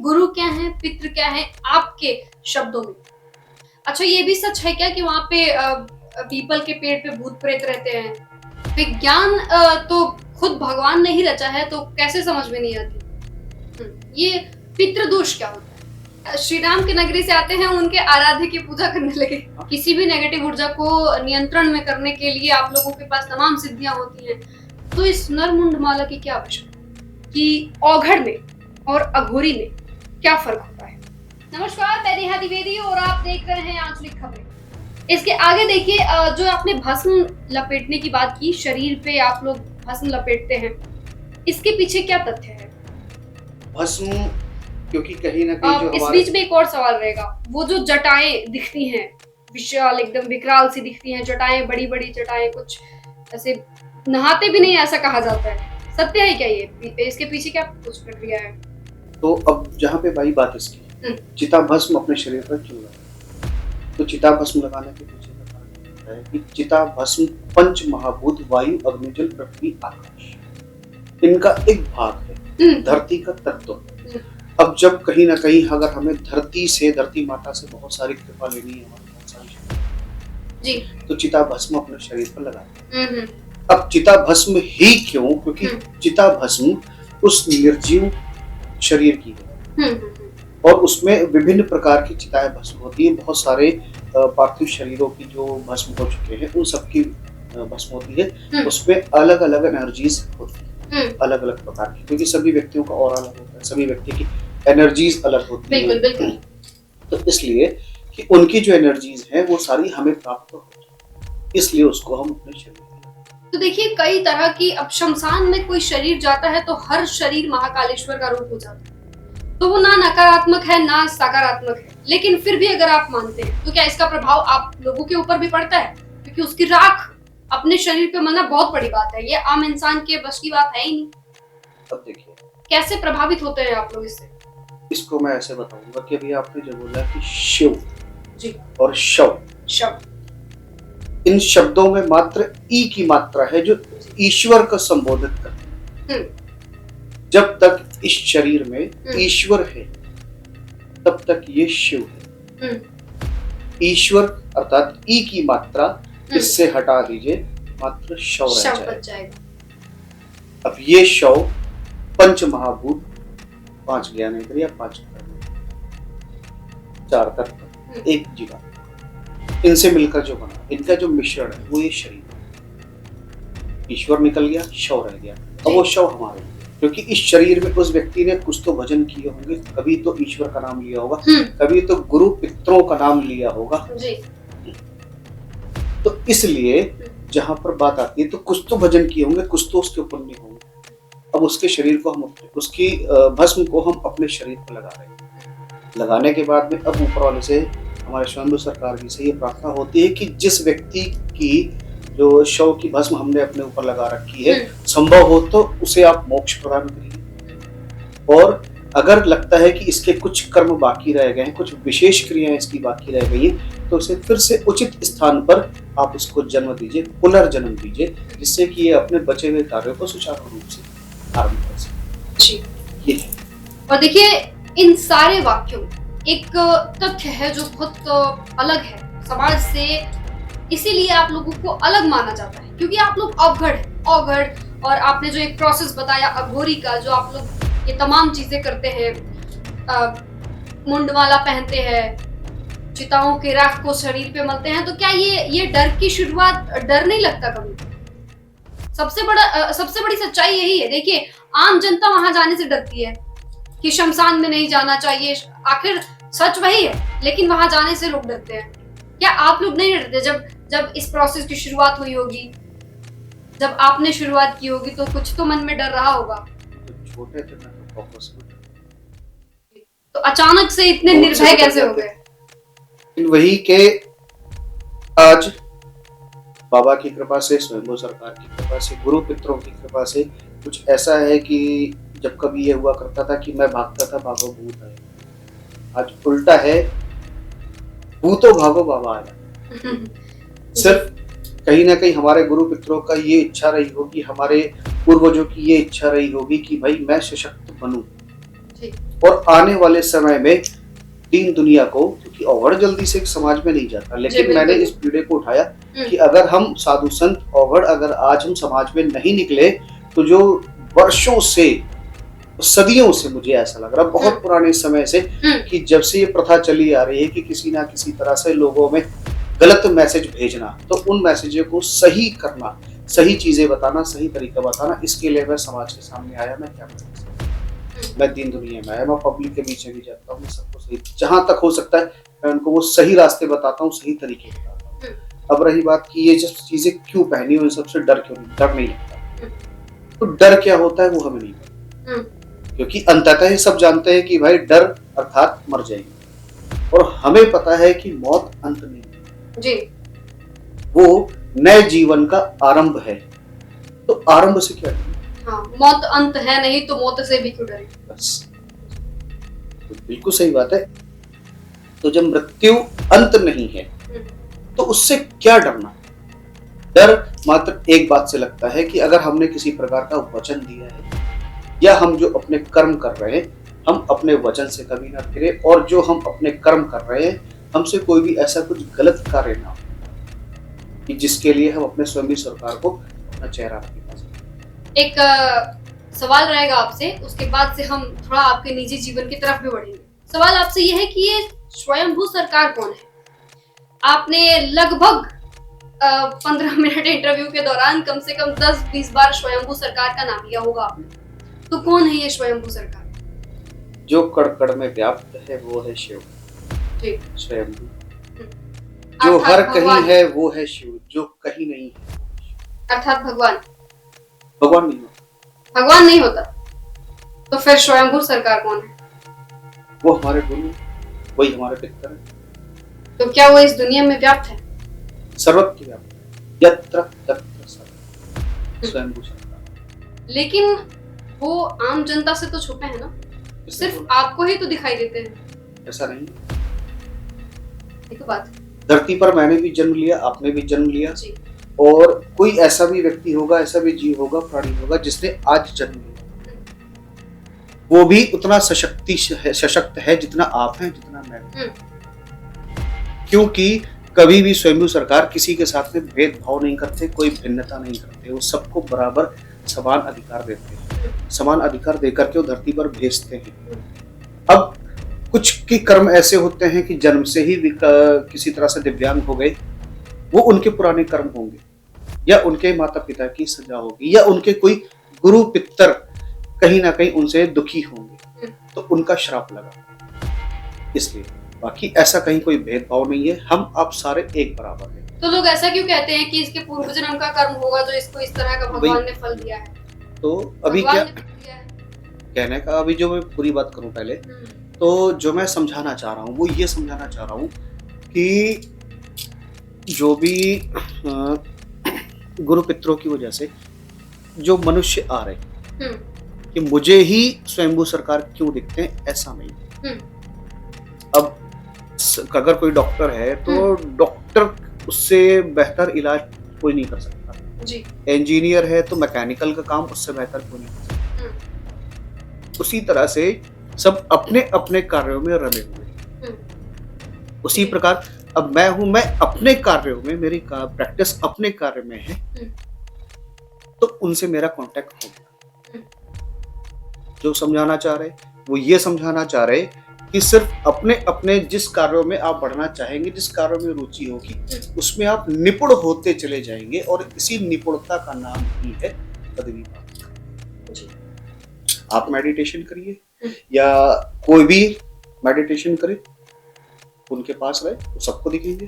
गुरु क्या है, पितृ क्या है, आपके शब्दों में? अच्छा, ये भी सच है क्या कि वहाँ पे पीपल के पेड़ पे भूत प्रेत रहते हैं? विज्ञान तो खुद भगवान ने ही रचा है, तो कैसे समझ में नहीं आती? ये पितृदोष क्या होता है? श्री राम की नगरी से आते हैं, उनके आराध्य की पूजा करने लगे। किसी भी नेगेटिव ऊर्जा को नियंत्रण में करने के लिए आप लोगों के पास तमाम सिद्धियां होती हैं, तो इस नरमुंड माला की क्या आवश्यकता कि औघड़ में और अघोरी में क्या फर्क होता है? नमस्कार, मैं नेहा द्विवेदी और आप देख रहे हैं आंचलिक खबरें। इसके आगे देखिए, जो आपने भस्म लपेटने की बात की, शरीर पे आप लोग भस्म लपेटते हैं, इसके पीछे क्या तथ्य है? भस्म, क्योंकि कहीं ना कहीं जो इस बीच में एक और सवाल रहेगा, वो जो जटाएं दिखती हैं, विशाल एकदम विकराल सी दिखती हैं जटाएं, बड़ी बड़ी जटाएं, कुछ ऐसे नहाते भी नहीं ऐसा कहा जाता है, सत्य है क्या ये? इसके पीछे क्या कुछ प्रक्रिया है? तो अब जहाँ पे भाई बात इसकी चिता भस्म अपने शरीर पर क्यों लगा, तो चिता भस्म लगाने के पीछे का कारण है कि चिता भस्म पंच महाभूत वायु अग्नि जल पृथ्वी आकाश, इनका एक भाग है, धरती का तत्व। अब जब कहीं ना कहीं अगर हमें धरती माता से बहुत सारी कृपा लेनी है, बहुत सारी जी, तो चिता भस्म अपने शरीर पर लगाते हैं। अब चिता भस्म ही क्यों? क्योंकि चिता भस्म उस निर्जीव शरीर की है और उसमें विभिन्न प्रकार की चिताएं भस्म होती है। बहुत सारे पार्थिव शरीरों की जो भस्म हो चुके हैं उन सबकी भस्म होती है, उसमें अलग अलग एनर्जीज होती है, अलग अलग प्रकार की, क्योंकि सभी व्यक्तियों का ऑरा अलग होता है, सभी व्यक्ति की एनर्जीज अलग होती है। बिल्कुल बिल्कुल। तो इसलिए कि उनकी जो एनर्जीज हैं वो सारी हमें प्राप्त होती है, इसलिए उसको हम अपने शरीर। तो देखिए, कई तरह की, अब शमशान में कोई शरीर जाता है तो हर शरीर महाकालेश्वर का रूप हो जाता है, तो वो ना नकारात्मक है ना सकारात्मक है, लेकिन फिर भी अगर आप मानते हैं तो क्या इसका प्रभाव आप लोगों के ऊपर भी पड़ता है? क्योंकि उसकी राख अपने शरीर पे मलना बहुत बड़ी बात है, ये आम इंसान के बस की बात है ही नहीं। अब देखिए कैसे प्रभावित होते हैं आप लोग इससे? इसको मैं ऐसे बताऊंगा कि अभी आपने जो बोला कि शिव जी और शव, इन शब्दों में मात्र ई की मात्रा है जो ईश्वर को संबोधित करते हैं। जब तक इस शरीर में ईश्वर है तब तक ये शिव है। ईश्वर अर्थात ई की मात्रा इससे हटा दीजिए, मात्र शव रह जाएगा। अब ये शव पंच महाभूत, 5 ज्ञानेंद्रिय या 5 चार तत्व, एक जीवा, इनसे मिलकर जो बना, इनका जो मिश्रण है वो ये शरीर। ईश्वर निकल गया, शव रह गया। अब वो शव हमारे, क्योंकि इस शरीर में उस व्यक्ति ने कुछ तो भजन किए होंगे, कभी तो ईश्वर का नाम लिया होगा, कभी तो गुरु पितरों का नाम लिया होगा जी। तो इसलिए जहां पर बात आती है तो कुछ तो भजन किए होंगे, कुछ तो उसके पुण्य होंगे। अब उसके शरीर को हम, उसकी भस्म को हम अपने शरीर पर लगा रहे हैं। लगाने के बाद में अब ऊपर वाले से, हमारे स्वयं सरकार जी से ये प्रार्थना होती है कि जिस व्यक्ति की जो शव की भस्म हमने अपने ऊपर लगा रखी है, संभव हो तो उसे आप मोक्ष प्रदान करिए, और अगर लगता है कि इसके कुछ कर्म बाकी रह गए हैं, कुछ विशेष क्रियाएं इसकी बाकी रह गई हैं, तो उसे फिर से उचित स्थान पर आप इसको जन्म दीजिए, पुनर्जन्म दीजिए, जिससे कि ये अपने बचे हुए कार्यों को सुचारू रूप से आरंभ कर सके जी। ये है। और देखिए, इन सारे वाक्यों एक तथ्य है जो बहुत अलग है समाज से, इसीलिए आप लोगों को अलग माना जाता है, क्योंकि आप लोग औघड़, और आपने जो एक प्रोसेस बताया अघोरी का, जो आप लोग ये तमाम चीजें करते हैं, मुंडमाला पहनते हैं, चिताओं के राख को शरीर पे मलते हैं, तो क्या ये डर की शुरुआत, डर नहीं लगता कभी? सबसे बड़ी सच्चाई यही है। देखिए, आम जनता वहां जाने से डरती है कि शमशान में नहीं जाना चाहिए, आखिर सच वही है, लेकिन वहां जाने से लोग डरते हैं। क्या आप लोग नहीं डरते? जब इस प्रोसेस की शुरुआत हुई होगी, जब आपने शुरुआत की होगी, तो कुछ तो मन में डर रहा होगा। छोटे थे ना, तो फोकस में, तो अचानक से इतने निर्भय कैसे हो गए? वही के आज बाबा की कृपा से, स्वयं सरकार की कृपा से, गुरु पितरों की कृपा से कुछ ऐसा है कि जब कभी ये हुआ करता था कि मैं भागता था, भागो भूत आए, आज उल्टा है, भूतो भागो बाबा आया। सिर्फ कहीं ना कहीं हमारे गुरु पितरों का ये इच्छा रही होगी, हमारे पूर्वजों की ये इच्छा रही होगी कि भाई मैं सशक्त बनूं, और आने वाले समय में दीन दुनिया को, क्योंकि अवगढ़ जल्दी से समाज में नहीं जाता, लेकिन मैंने इस पीढ़ी को उठाया कि अगर हम साधु संत अवगढ़ अगर आज हम समाज में नहीं निकले तो जो वर्षों से सदियों से मुझे ऐसा लग रहा बहुत पुराने समय से कि जब से ये प्रथा चली आ रही है कि किसी ना किसी तरह से लोगों में गलत मैसेज भेजना, तो उन मैसेजों को सही करना, सही चीजें बताना, सही तरीका बताना, इसके लिए मैं समाज के सामने आया। मैं क्या कर सकता हूँ, मैं दीन दुनिया में आया, मैं पब्लिक के बीच में भी जाता हूँ, मैं सबको सही जहां तक हो सकता है मैं उनको वो सही रास्ते बताता हूँ, सही तरीके बताता हूँ। अब रही बात कि ये जब चीजें क्यों पहनी हो, इन सबसे डर क्यों नहीं, डर नहीं लगता। तो डर क्या होता है वो हमें नहीं पता, क्योंकि अंततः ही सब जानते हैं कि भाई डर अर्थात मर जाएंगे, और हमें पता है कि मौत अंत नहीं है जी, वो नए जीवन का आरंभ है। तो आरंभ से क्या डर? हाँ, मौत अंत है नहीं तो मौत से भी क्यों डरे? बस, तो बिल्कुल सही बात है। तो जब मृत्यु अंत नहीं है तो उससे क्या डरना? डर मात्र एक बात से लगता है कि अगर हमने किसी प्रकार का वचन दिया है या हम जो अपने कर्म कर रहे हैं हम अपने वचन से कभी ना फिरे, और जो हम अपने कर्म कर रहे हैं हमसे कोई भी ऐसा कुछ गलत कार्य ना हो कि जिसके लिए हम अपने स्वयं सरकार को अपना चेहरा नहीं दिखा सकें। एक सवाल रहेगा आपसे, उसके बाद से हम थोड़ा आपके निजी जीवन की तरफ भी बढ़ेंगे। सवाल आपसे यह है कि ये स्वयंभू सरकार कौन है? आपने लगभग 15 मिनट इंटरव्यू के दौरान कम से कम 10-20 बार स्वयंभू सरकार का नाम लिया होगा आपने, तो कौन है ये स्वयंभू सरकार? जो कण कण में व्याप्त है वो है शिव जी, स्वयंभू। जो हर कहीं है वो है शिव, जो कहीं नहीं है अर्थात भगवान। भगवान नहीं होता। भगवान नहीं होता तो फिर स्वयंभू सरकार कौन है? वो हमारे गुरु, वही हमारे पितर है। तो क्या वो इस दुनिया में व्याप्त है? सर्वत्र व्याप्त है, यत्र तत्र सर्वत्र स्वयंभू सरकार। लेकिन वो आम जनता से तो छुपे हैं ना, सिर्फ आपको ही तो दिखाई देते हैं। ऐसा नहीं, एक बात, धरती पर मैंने भी जन्म लिया, आपने भी जन्म लिया जी, और कोई ऐसा भी व्यक्ति होगा, ऐसा भी जीव होगा, प्राणी होगा जिसने आज जन्म लिया, वो भी उतना सशक्त है जितना आप हैं, जितना मैं हूं। क्योंकि कभी भी स्वयंभू सरकार किसी के साथ में भेदभाव नहीं करते, कोई भिन्नता नहीं करते, वो सबको बराबर समान अधिकार देते हैं, समान अधिकार देकर के वो धरती पर भेजते हैं। अब कुछ के कर्म ऐसे होते हैं कि जन्म से ही किसी तरह से दिव्यांग हो गए, वो उनके पुराने कर्म होंगे या उनके माता पिता की सजा होगी या उनके कोई गुरु पितर कहीं ना कहीं उनसे दुखी होंगे तो उनका श्राप लगा, इसलिए। बाकी ऐसा कहीं कोई भेदभाव नहीं है, हम आप सारे एक बराबर हैं। तो लोग ऐसा क्यों कहते हैं कि इसके पूर्व जन्म का कर्म होगा जो इसको इस तरह का भगवान ने फल दिया है? तो अभी क्या कहने का, अभी जो मैं पूरी बात करूं पहले, तो जो मैं समझाना चाह रहा हूँ वो ये समझाना चाह रहा हूँ कि जो भी गुरु पितरों की वजह से जो मनुष्य आ रहे कि मुझे ही स्वयंभू सरकार क्यों दिखते हैं, ऐसा नहीं। अब अगर कोई डॉक्टर है तो डॉक्टर उससे बेहतर इलाज कोई नहीं कर सकता जी। इंजीनियर है तो मैकेनिकल का काम उससे बेहतर कोई नहीं कर सकता। उसी तरह से सब अपने अपने कार्यों में रमे हुए। उसी प्रकार अब मैं हूं, मैं अपने कार्यों में, मेरी प्रैक्टिस अपने कार्य में है, तो उनसे मेरा कांटेक्ट हो गया। जो समझाना चाह रहे वो ये समझाना चाह रहे कि सिर्फ अपने अपने जिस कार्यों में आप बढ़ना चाहेंगे, जिस कार्यों में रुचि होगी, उसमें आप निपुण होते चले जाएंगे और इसी निपुणता का नाम ही है पदवी प्राप्त। आप मेडिटेशन करिए या कोई भी मेडिटेशन करे, उनके पास रहे तो सबको दिखेंगे।